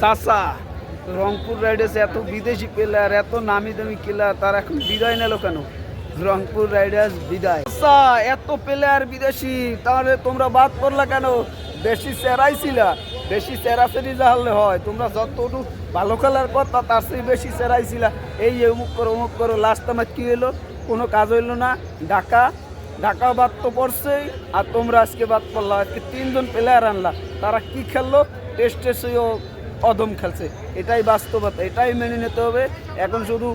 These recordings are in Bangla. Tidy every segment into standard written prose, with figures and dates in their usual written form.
চাচা রংপুর রাইডার্স এত বিদেশি প্লেয়ার, এত নামি দামি প্লেয়ার, তারা এখন বিদায় নিল কেন? রংপুর রাইডার্স বিদায়। চাচা এত প্লেয়ার বিদেশি, তাহলে তোমরা বাদ পড়লা কেন? বেশি সেরাই ছিলা, বেশি সেরাসেরি জানলে হয়। তোমরা যতটুকু ভালো খেলার কথা তার চেয়ে বেশি সেরাই ছিলা। এই অমুক করো লাস্ট আমার কী হলো? কোনো কাজ হইলো না। ঢাকা বাদ তো পড়ছেই, আর তোমরা আজকে বাদ পড়লা। আজকে 3 জন প্লেয়ার আনলা, তারা কি খেললো? টেস্টে সেও অদম খেলছে। এটাই বাস্তবতা, এটাই মেনে নিতে হবে। এখন শুধু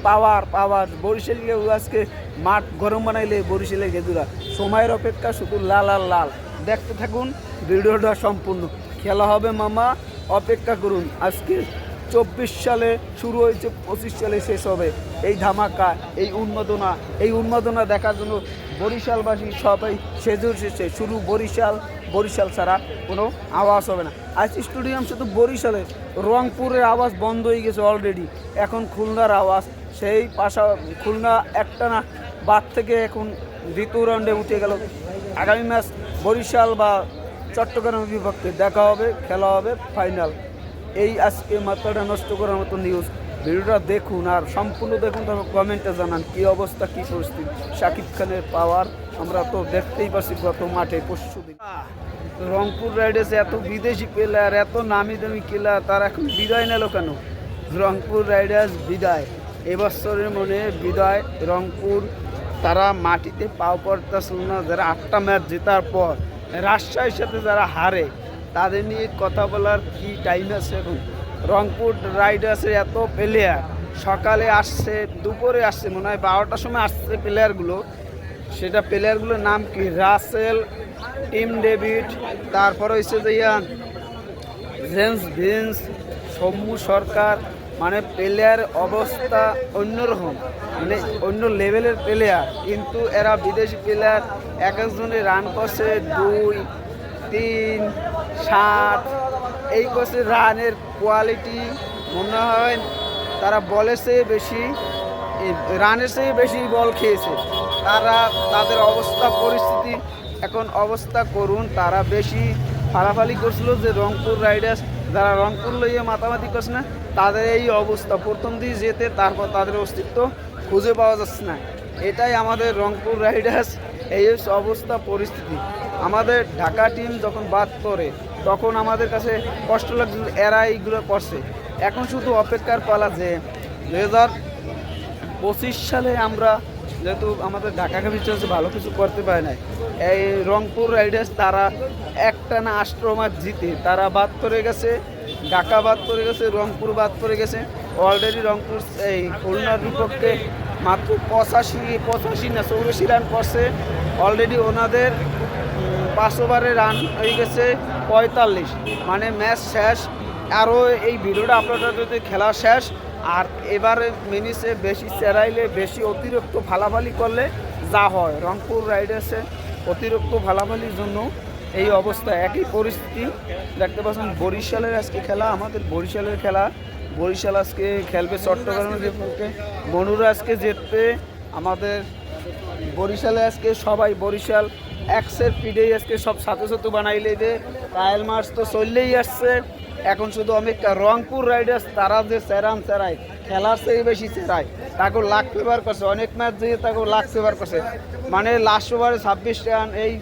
পাওয়ার বরিশালকে আজকে মাঠ গরম বানাইলে বরিশালের গেদুরা। সময়ের অপেক্ষা, শুধু লাল আর লাল। দেখতে থাকুন ভিডিওটা সম্পূর্ণ। খেলা হবে মামা, অপেক্ষা করুন। আজকে 24 সালে শুরু হয়েছে, 25 সালে শেষ হবে। এই ধামাকা, এই উন্মাদনা দেখার জন্য বরিশালবাসী সবাই সেজে উঠেছে। শুধু বরিশাল ছাড়া কোনো আওয়াজ হবে না। আজ স্টেডিয়াম শুধু বরিশালে, রংপুরের আওয়াজ বন্ধ হয়ে গেছে অলরেডি। এখন খুলনার আওয়াজ, সেই খুলনা একটা না বাদ থেকে এখন দ্বিতীয় রাউন্ডে উঠে গেল। আগামী ম্যাচ বরিশাল বা চট্টগ্রামের বিপক্ষে দেখা হবে, খেলা হবে ফাইনাল। এই আজকে মাথাটা নষ্ট করার মতো নিউজ। ভিডিওটা দেখুন আর সম্পূর্ণ দেখুন, তবে কমেন্টে জানান কী অবস্থা, কী পরিস্থিতি। শাকিব খানের পাওয়ার আমরা তো দেখতেই পাচ্ছি গত মাঠে পরশু দিন। রংপুর রাইডার্স এত বিদেশি প্লেয়ার, এত নামি দামি প্লেয়ার, তারা এখন বিদায় নিল কেন? রংপুর রাইডার্স বিদায়, এবছরের মনে বিদায়। রংপুর তারা মাটিতে পাও পড়তেছিল না। যারা 8টা ম্যাচ জেতার পর রাজশাহীর সাথে যারা হারে, তাদের নিয়ে কথা বলার কি টাইম আছে এখন? রংপুর রাইডার্সের এত প্লেয়ার, সকালে আসছে, দুপুরে আসছে, মনে হয় 12টার সময় আসছে প্লেয়ারগুলো। সেটা প্লেয়ারগুলোর নাম কি? রাসেল, টিম ডেভিড, তারপর হচ্ছে যে জেমস ভিন্স, সৌম্য সরকার। মানে প্লেয়ার অবস্থা অন্যরকম, মানে অন্য লেভেলের প্লেয়ার। কিন্তু এরা বিদেশি প্লেয়ার, এক একজনে রান করছে 2, 3, 7। এই করছে রানের কোয়ালিটি। মনে হয় তারা বলের চেয়ে বেশি, রানের চেয়ে বেশি বল খেয়েছে। তাদের অবস্থা পরিস্থিতি এখন অবস্থা করুন। তারা বেশি ফালাফালি করছিল যে রংপুর রাইডার্স, যারা রংপুর লইয়ে মাতামাতি করছে না, তাদের এই অবস্থা। প্রথম দিয়ে যেতে, তারপর তাদের অস্তিত্ব খুঁজে পাওয়া যাচ্ছে না। এটাই আমাদের রংপুর রাইডার্স, এই অবস্থা পরিস্থিতি। আমাদের ঢাকা টিম যখন বাদ করে, তখন আমাদের কাছে কষ্ট লাগছিল, এরা এইগুলো করছে। এখন শুধু অপেক্ষার পালা যে 2025 সালে আমরা, যেহেতু আমাদের ঢাকা ক্যাপিটালস ভালো কিছু করতে পারে না, এই রংপুর রাইডার্স তারা একটা না 8 ম্যাচ জিতে তারা বাদ করে গেছে। ঢাকা বাদ করে গেছে, রংপুর বাদ করে গেছে। অলরেডি রংপুর এই খুলনার বিপক্ষে মাত্র 85 না 84 রান করছে। অলরেডি ওনাদের 5 ওভারে রান হয়ে গেছে 45। মানে ম্যাচ শেষ। আরও এই ভিডিওটা আপনারা যদি খেলা শেষ, আর এবারে মিনিসে বেশি চেরাইলে, বেশি অতিরিক্ত ফালাফালি করলে যা হয়, রংপুর রাইডার্সে অতিরিক্ত ফালাফালির জন্য এই অবস্থা। একই পরিস্থিতি দেখতে পাচ্ছেন। বরিশালের আজকে খেলা, আমাদের বরিশালের খেলা। বরিশাল আজকে খেলবে চট্টগ্রামের বিপক্ষে। মনুরা আজকে জিতবে। আমাদের বরিশালে আজকে সবাই বরিশাল এক্সের পিডেই আজকে সব সাথে বানাইলে দে। ট্রায়াল মার্চ তো চললেই আসছে। এখন শুধু অপেক্ষা রংপুর রাইডার্স, তারা যে চেরায় খেলার চেয়ে বেশি চেরায়, তাকে লাখ ফেভার করছে। অনেক ম্যাচ দিয়ে তাকে লাখ ফেভার করছে। মানে লাস্ট ওভারে 26 রান, এই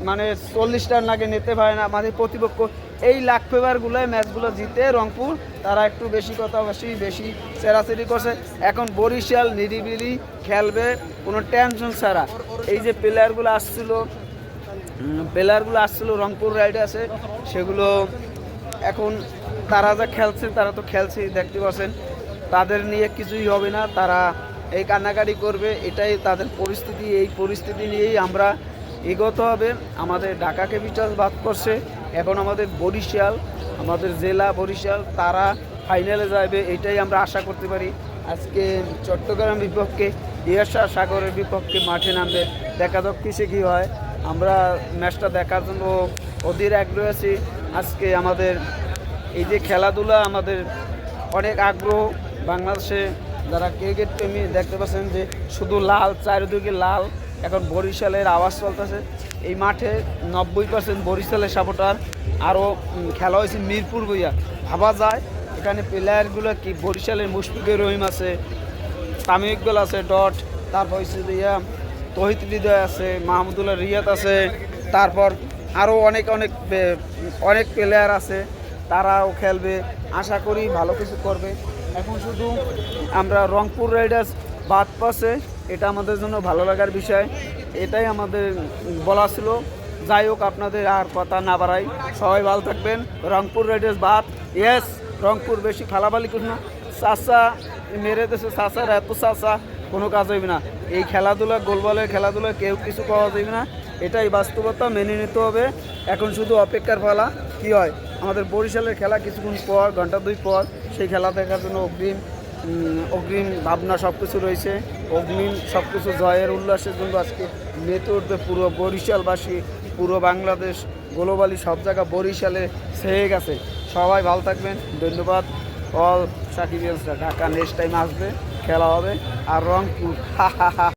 মানে 40 রান লাগে নিতে পারে না আমাদের প্রতিপক্ষ। এই লাখ ফেভারগুলোয় ম্যাচগুলো জিতে রংপুর তারা একটু বেশি বেশি চেরাচেরি করছে। এখন বরিশাল নিরিবিলি খেলবে কোনো টেনশন ছাড়া। এই যে প্লেয়ারগুলো আসছিল রংপুর রাইডার্সে, সেগুলো এখন তারা যা খেলছে, তারা তো খেলছেই, দেখতে পাচ্ছেন। তাদের নিয়ে কিছুই হবে না, তারা এই কান্নাকাটি করবে। এটাই তাদের পরিস্থিতি। এই পরিস্থিতি নিয়েই আমরা এগোতে হবে। আমাদের ঢাকা ক্যাপিটালস বাদ করছে, এখন আমাদের বরিশাল, আমাদের জেলা বরিশাল, তারা ফাইনালে যাবে। এটাই আমরা আশা করতে পারি। আজকে চট্টগ্রাম বিপক্ষে, ইয়াশা সাগরের বিপক্ষে মাঠে নামবে। দেখা যাক কিসে কী হয়। আমরা ম্যাচটা দেখার জন্য অধীর আগ্রহ আছি। আজকে আমাদের এই যে খেলাধুলা, আমাদের অনেক আগ্রহ। বাংলাদেশে যারা ক্রিকেট প্রেমী দেখতে পাচ্ছেন যে শুধু লাল, চারিদিকে লাল। এখন বরিশালের আওয়াজ চলতেছে। এই মাঠে 90% বরিশালের সাপোর্টার। আরও খেলা হয়েছে মিরপুর বইয়া। ভাবা যায় এখানে প্লেয়ারগুলো কি বরিশালের মুশফিকুর রহিম আছে, তামিম ইকবাল আছে, ডট, তারপর হচ্ছে ইয়া তহিদ হৃদয় আছে, মাহমুদুল্লাহ রিয়াদ আছে, তারপর আরও অনেক অনেক অনেক প্লেয়ার আছে, তারাও খেলবে। আশা করি ভালো কিছু করবে। এখন শুধু আমরা রংপুর রাইডার্স বাদ পাশে, এটা আমাদের জন্য ভালো লাগার বিষয়, এটাই আমাদের বলা ছিল। যাই হোক, আপনাদের আর কথা না বাড়াই, সবাই ভালো থাকবেন। রংপুর রাইডার্স বাদ, ইয়েস, রংপুর বেশি ফালাফালি করুন না। চাষা মেরে দেশে চাষার এত চাষা কোনো কাজ হইবে না। এই খেলাধুলা, গোলবলের খেলাধুলা কেউ কিছু পাওয়া যাবে না, এটাই বাস্তবতা, মেনে নিতে হবে। এখন শুধু অপেক্ষার ফলা কি হয়। আমাদের বরিশালের খেলা কিছুক্ষণ পর, ঘন্টা 2 পর, সেই খেলা দেখার জন্য অগ্রিম ভাবনা সব কিছু রয়েছে। অগ্রিম সব কিছু জয়ের উল্লাসের জন্য আজকে মেতে উঠবে পুরো বরিশালবাসী, পুরো বাংলাদেশ, গ্লোবালি সব জায়গা বরিশালে ছেয়ে গেছে। সবাই ভালো থাকবেন, ধন্যবাদ। অল সাকিবিয়ান্সরা, ঢাকা নেক্সট টাইম আসবে, খেলা হবে। আর রংপুর